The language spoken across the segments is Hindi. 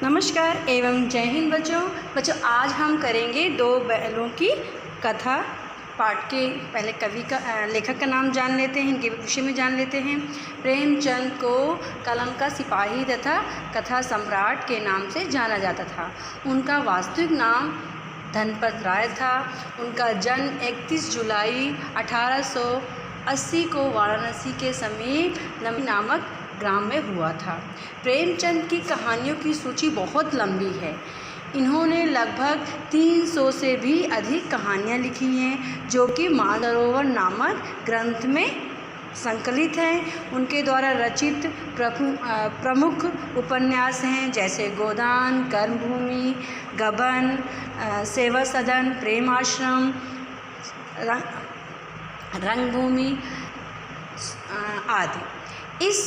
नमस्कार एवं जय हिंद बच्चों। आज हम करेंगे दो बैलों की कथा। पाठ के पहले कवि का लेखक का नाम जान लेते हैं, इनके विषय में जान लेते हैं। प्रेमचंद को कलम का सिपाही तथा कथा सम्राट के नाम से जाना जाता था। उनका वास्तविक नाम धनपत राय था। उनका जन्म 31 जुलाई 1880 को वाराणसी के समीप नमी नामक ग्राम में हुआ था। प्रेमचंद की कहानियों की सूची बहुत लंबी है। इन्होंने लगभग 300 से भी अधिक कहानियाँ लिखी हैं, जो कि मानसरोवर नामक ग्रंथ में संकलित हैं। उनके द्वारा रचित प्रमुख उपन्यास हैं, जैसे गोदान, कर्मभूमि, गबन, सेवा सदन, प्रेम आश्रम, रंगभूमि आदि। इस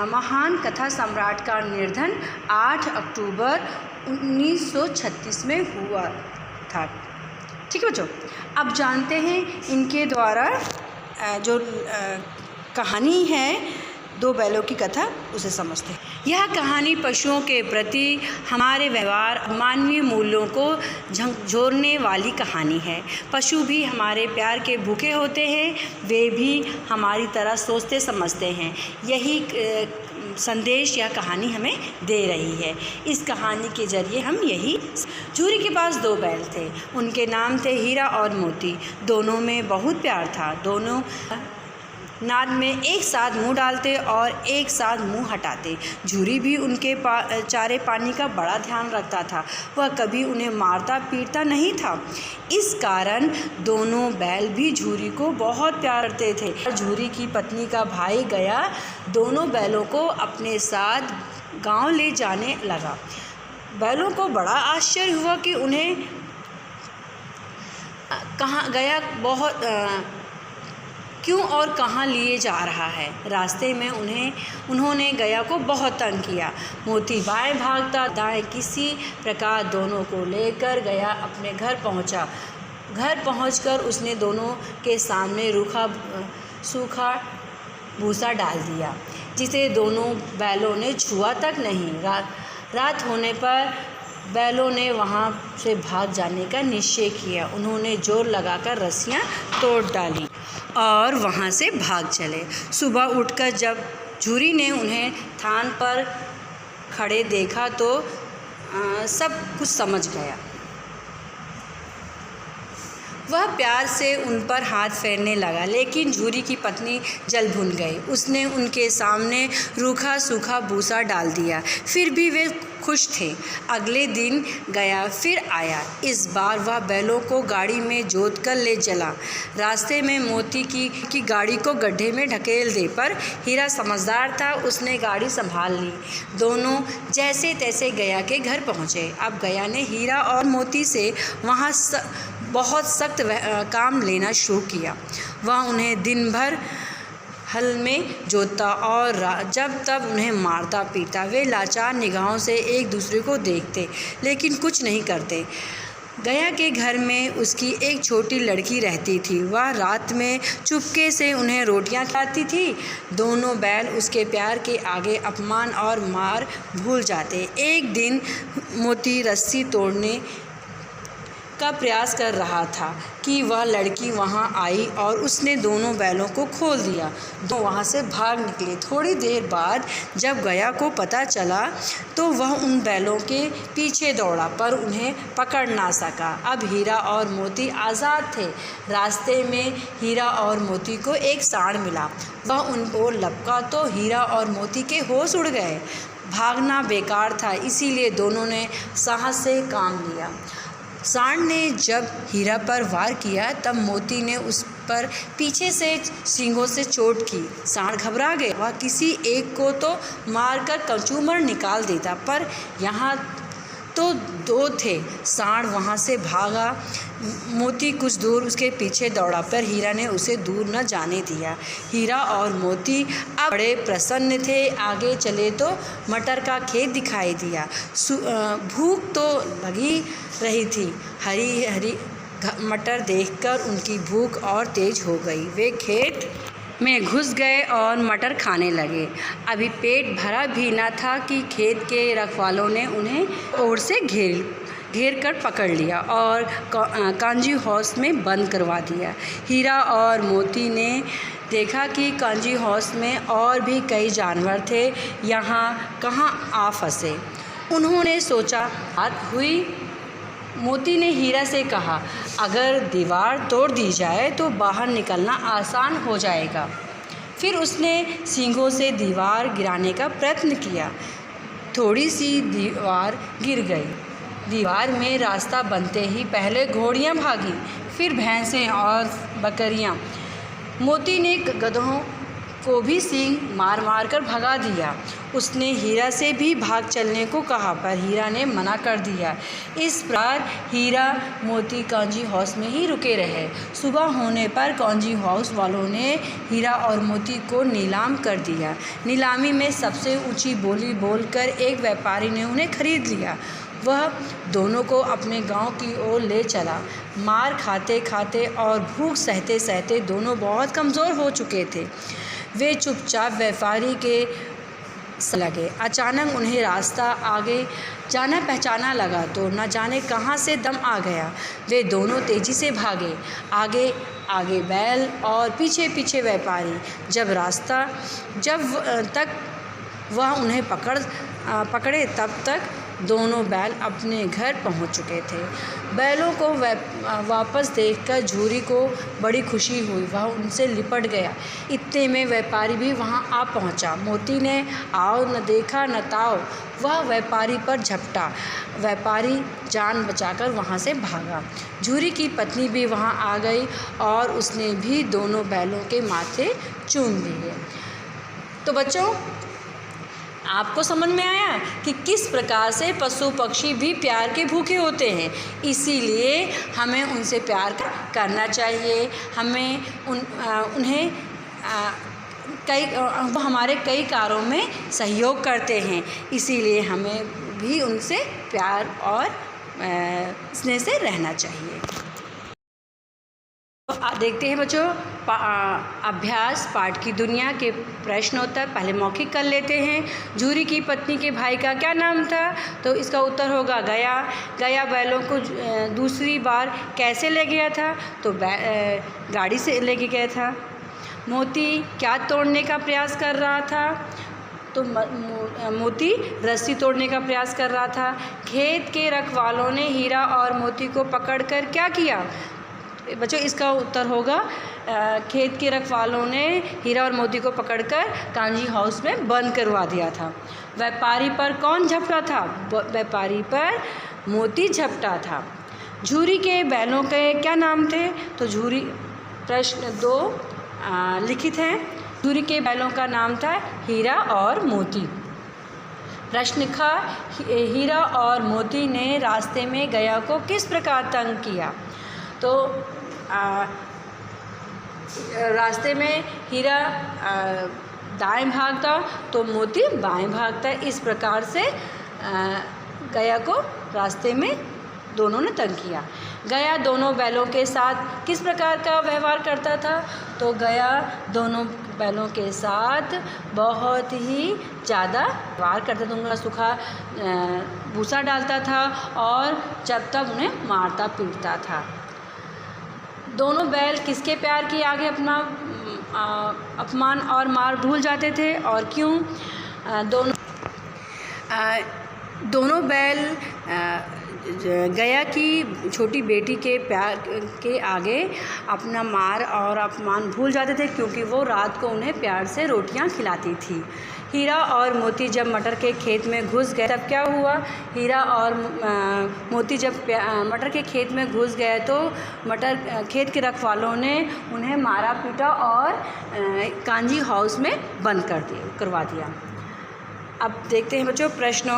महान कथा सम्राट का निर्धन 8 अक्टूबर 1936 में हुआ था। ठीक है बच्चों, अब जानते हैं इनके द्वारा जो कहानी है दो बैलों की कथा, उसे समझते हैं। यह कहानी पशुओं के प्रति हमारे व्यवहार, मानवीय मूल्यों को झकझोरने वाली कहानी है। पशु भी हमारे प्यार के भूखे होते हैं, वे भी हमारी तरह सोचते समझते हैं। यही संदेश यह कहानी हमें दे रही है। इस कहानी के जरिए हम यही। झूरी के पास दो बैल थे। उनके नाम थे हीरा और मोती। दोनों में बहुत प्यार था। दोनों नाद में एक साथ मुंह डालते और एक साथ मुंह हटाते। झूरी भी उनके चारे पानी का बड़ा ध्यान रखता था। वह कभी उन्हें मारता पीटता नहीं था। इस कारण दोनों बैल भी झूरी को बहुत प्यार करते थे। झूरी की पत्नी का भाई गया दोनों बैलों को अपने साथ गांव ले जाने लगा। बैलों को बड़ा आश्चर्य हुआ कि उन्हें कहाँ गया बहुत क्यों और कहाँ लिए जा रहा है। रास्ते में उन्होंने गया को बहुत तंग किया। मोती बाएं भागता दाएं, किसी प्रकार दोनों को लेकर गया अपने घर पहुंचा। घर पहुंचकर उसने दोनों के सामने सूखा भूसा डाल दिया, जिसे दोनों बैलों ने छुआ तक नहीं। रात होने पर बैलों ने वहाँ से भाग जाने का निश्चय किया। उन्होंने जोर लगाकर रस्सियाँ तोड़ डाली और वहाँ से भाग चले। सुबह उठकर जब झूरी ने उन्हें थान पर खड़े देखा तो सब कुछ समझ गया। वह प्यार से उन पर हाथ फेरने लगा, लेकिन झूरी की पत्नी जल भुन गई। उसने उनके सामने रूखा सूखा भूसा डाल दिया। फिर भी वे खुश थे। अगले दिन गया फिर आया। इस बार वह बैलों को गाड़ी में जोत कर ले चला। रास्ते में मोती की गाड़ी को गड्ढे में ढकेल दे, पर हीरा समझदार था, उसने गाड़ी संभाल ली। दोनों जैसे तैसे गया के घर पहुँचे। अब गया ने हीरा और मोती से वहाँ बहुत सख्त काम लेना शुरू किया। वह उन्हें दिन भर हल में जोतता और जब तब उन्हें मारता पीटता। वे लाचार निगाहों से एक दूसरे को देखते, लेकिन कुछ नहीं करते। गया के घर में उसकी एक छोटी लड़की रहती थी। वह रात में चुपके से उन्हें रोटियां खिलाती थी। दोनों बैल उसके प्यार के आगे अपमान और मार भूल जाते। एक दिन मोती रस्सी तोड़ने का प्रयास कर रहा था कि वह लड़की वहां आई और उसने दोनों बैलों को खोल दिया। दोनों वहां से भाग निकले। थोड़ी देर बाद जब गया को पता चला तो वह उन बैलों के पीछे दौड़ा, पर उन्हें पकड़ ना सका। अब हीरा और मोती आज़ाद थे। रास्ते में हीरा और मोती को एक सांड मिला। वह उनको लपका तो हीरा और मोती के होश उड़ गए। भागना बेकार था, इसीलिए दोनों ने साहस से काम लिया। सांड ने जब हीरा पर वार किया तब मोती ने उस पर पीछे से सींगों से चोट की। सांड घबरा गए। वह किसी एक को तो मारकर कचूमर निकाल देता, पर यहाँ तो दो थे। सांड वहाँ से भागा। मोती कुछ दूर उसके पीछे दौड़ा, पर हीरा ने उसे दूर न जाने दिया। हीरा और मोती अब बड़े प्रसन्न थे। आगे चले तो मटर का खेत दिखाई दिया। भूख तो लगी रही थी। हरी हरी मटर देखकर उनकी भूख और तेज हो गई। वे खेत में घुस गए और मटर खाने लगे। अभी पेट भरा भी न था कि खेत के रखवालों ने उन्हें ओर से घेर कर पकड़ लिया और कांजी हाउस में बंद करवा दिया। हीरा और मोती ने देखा कि कांजी हाउस में और भी कई जानवर थे, यहाँ कहाँ आ फंसे। उन्होंने सोचा बात हुई। मोती ने हीरा से कहा, अगर दीवार तोड़ दी जाए तो बाहर निकलना आसान हो जाएगा। फिर उसने सींगों से दीवार गिराने का प्रयत्न किया। थोड़ी सी दीवार गिर गई। दीवार में रास्ता बनते ही पहले घोड़ियाँ भागी, फिर भैंसें और बकरियाँ। मोती ने गधों को भी सींग मार मार कर भगा दिया। उसने हीरा से भी भाग चलने को कहा, पर हीरा ने मना कर दिया। इस प्रकार हीरा मोती कांजी हाउस में ही रुके रहे। सुबह होने पर कांजी हाउस वालों ने हीरा और मोती को नीलाम कर दिया। नीलामी में सबसे ऊंची बोली बोलकर एक व्यापारी ने उन्हें खरीद लिया। वह दोनों को अपने गांव की ओर ले चला। मार खाते खाते और भूख सहते सहते दोनों बहुत कमज़ोर हो चुके थे। वे चुपचाप व्यापारी के लगे। अचानक उन्हें रास्ता आगे जाना पहचाना लगा तो न जाने कहाँ से दम आ गया। वे दोनों तेज़ी से भागे, आगे आगे बैल और पीछे पीछे व्यापारी। जब तक वह उन्हें पकड़े तब तक दोनों बैल अपने घर पहुंच चुके थे। बैलों को वापस देखकर झूरी को बड़ी खुशी हुई। वह उनसे लिपट गया। इतने में व्यापारी भी वहां आ पहुंचा। मोती ने आओ न देखा न ताओ, वह व्यापारी पर झपटा। व्यापारी जान बचाकर वहां से भागा। झूरी की पत्नी भी वहां आ गई और उसने भी दोनों बैलों के माथे चूम लिए। तो बच्चों, आपको समझ में आया कि किस प्रकार से पशु पक्षी भी प्यार के भूखे होते हैं। इसीलिए हमें उनसे प्यार करना चाहिए। हमें उन्हें वो हमारे कई कार्यों में सहयोग करते हैं। इसीलिए हमें भी उनसे प्यार और स्नेह से रहना चाहिए। देखते हैं बच्चों, अभ्यास पाठ की दुनिया के प्रश्नोत्तर पहले मौखिक कर लेते हैं। झूरी की पत्नी के भाई का क्या नाम था? तो इसका उत्तर होगा गया। गया बैलों को दूसरी बार कैसे ले गया था? तो गाड़ी से ले गया था। मोती क्या तोड़ने का प्रयास कर रहा था? तो मोती रस्सी तोड़ने का प्रयास कर रहा था। खेत के रखवालों ने हीरा और मोती को पकड़कर क्या किया? बच्चों, इसका उत्तर होगा खेत के रखवालों ने हीरा और मोती को पकड़कर कांजी हाउस में बंद करवा दिया था। व्यापारी पर कौन झपटा था? व्यापारी पर मोती झपटा था। झूरी के बैलों के क्या नाम थे? तो झूरी प्रश्न 2 लिखित हैं। झूरी के बैलों का नाम था हीरा और मोती। प्रश्न ख, हीरा और मोती ने रास्ते में गया को किस प्रकार तंग किया? तो रास्ते में हीरा दाएं भागता तो मोती बाएं भागता। इस प्रकार से गया को रास्ते में दोनों ने तंग किया। गया दोनों बैलों के साथ किस प्रकार का व्यवहार करता था? तो गया दोनों बैलों के साथ बहुत ही ज़्यादा व्यवहार करता था। उनका सूखा भूसा डालता था और जब तक उन्हें मारता पीटता था। दोनों बैल किसके प्यार के आगे अपना अपमान और मार भूल जाते थे और क्यों? दोनों बैल गया की छोटी बेटी के प्यार के आगे अपना मार और अपमान भूल जाते थे, क्योंकि वो रात को उन्हें प्यार से रोटियां खिलाती थी। हीरा और मोती जब मटर के खेत में घुस गए तब क्या हुआ? हीरा और मोती जब मटर के खेत में घुस गए तो खेत के रखवालों ने उन्हें मारा पीटा और कांजी हाउस में बंद करवा दिया। अब देखते हैं बच्चों प्रश्न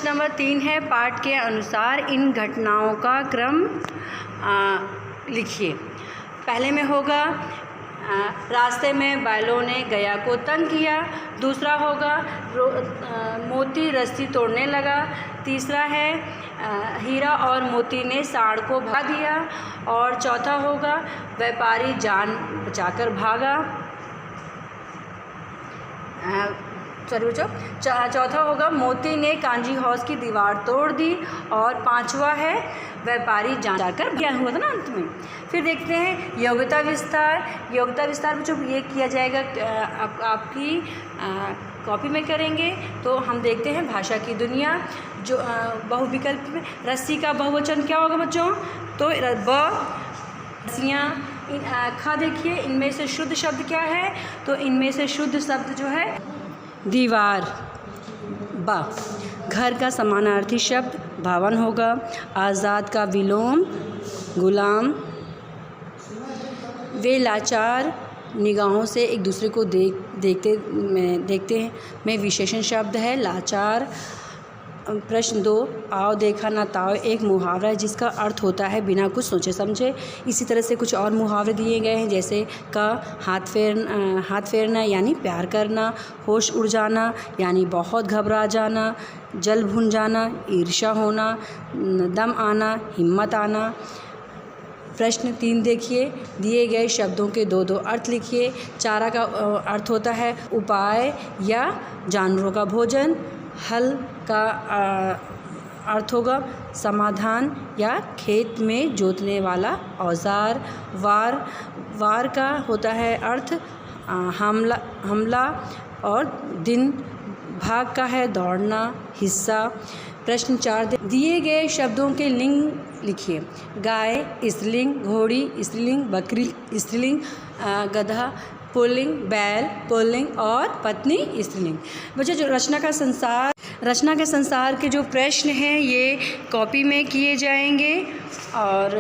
नंबर 3 है, पाठ के अनुसार इन घटनाओं का क्रम लिखिए। पहले में होगा रास्ते में बैलों ने गया को तंग किया। दूसरा होगा मोती रस्सी तोड़ने लगा। तीसरा है हीरा और मोती ने सांड को भगा दिया। और चौथा होगा व्यापारी जान बचाकर भागा। चौथा होगा मोती ने कांजी हाउस की दीवार तोड़ दी। और पांचवा है व्यापारी जान जाकर क्या हुआ था ना अंत में। फिर देखते हैं योग्यता विस्तार। योग्यता विस्तार में जो ये किया जाएगा आपकी कॉपी में करेंगे। तो हम देखते हैं भाषा की दुनिया जो बहुविकल्प में रस्सी का बहुवचन क्या होगा बच्चों, तो रस्सियाँ। खा देखिए इनमें से शुद्ध शब्द क्या है, तो इनमें से शुद्ध शब्द जो है दीवार। बा घर का समानार्थी शब्द भवन होगा। आज़ाद का विलोम गुलाम। वे लाचार निगाहों से एक दूसरे को देखते हैं में विशेषण शब्द है लाचार। प्रश्न 2 आओ देखा ना ताओ एक मुहावरा है जिसका अर्थ होता है बिना कुछ सोचे समझे। इसी तरह से कुछ और मुहावरे दिए गए हैं जैसे का हाथ फेरना यानी प्यार करना, होश उड़ जाना यानी बहुत घबरा जाना, जल भुन जाना ईर्ष्या होना, दम आना हिम्मत आना। प्रश्न 3 देखिए दिए गए शब्दों के 2-2 अर्थ लिखिए। चारा का अर्थ होता है उपाय या जानवरों का भोजन। हल का अर्थ होगा समाधान या खेत में जोतने वाला औजार। वार का होता है अर्थ हमला और दिन। भाग का है दौड़ना हिस्सा। प्रश्न 4 दिए गए शब्दों के लिंग लिखिए। गाय स्त्रीलिंग, घोड़ी स्त्रीलिंग, बकरी स्त्रीलिंग, गधा पुल्लिंग, बैल पुल्लिंग और पत्नी स्त्रीलिंग। बच्चों जो रचना के संसार के जो प्रश्न हैं ये कॉपी में किए जाएंगे। और